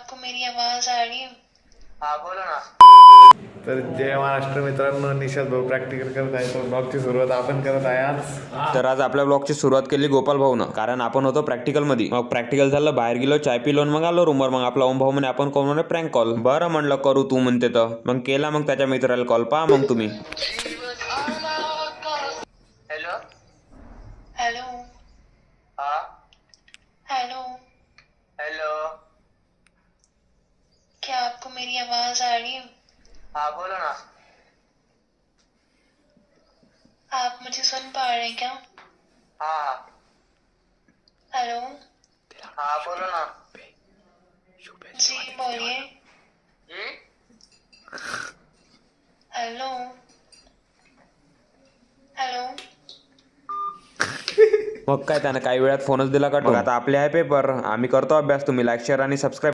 आपको मेरी आवाज आ रही है? हाँ बोलो ना. तर जय महाराष्ट्र मित्रांनो, निषाद भाऊ प्रॅक्टिकल करत आहे. तो ब्लॉगची सुरुवात आपण करत आहे आज. तर आज आपल्या ब्लॉगची सुरुवात केली गोपाल भाऊनं, कारण आपण होतो प्रॅक्टिकल मध्ये. मग प्रॅक्टिकल झालं, बाहेर गेलो, चाय पिलो, मग आलो रूमवर. मग आपला ओम भाऊ म्हणे आपण करू म्हणे प्रँक कॉल. बरं म्हणलं करू तू म्हणते तर. मग केला मग त्याच्या मित्राला कॉल. पहा मग तुम्ही. हॅलो. हेलो हाँ. Hello, hello. क्या आपको मेरी आवाज आ रही है? हाँ बोलो ना. आप मुझे सुन पा रहे हैं क्या? हाँ. हेलो हाँ बोलो ना. जी बोलिए. Hello hello. मग काय त्यानं काही वेळात फोनच दिला का. मग आता आपले आहे पेपर, आम्ही करतो अभ्यास. तुम्ही लाईक शेअर आणि सबस्क्राईब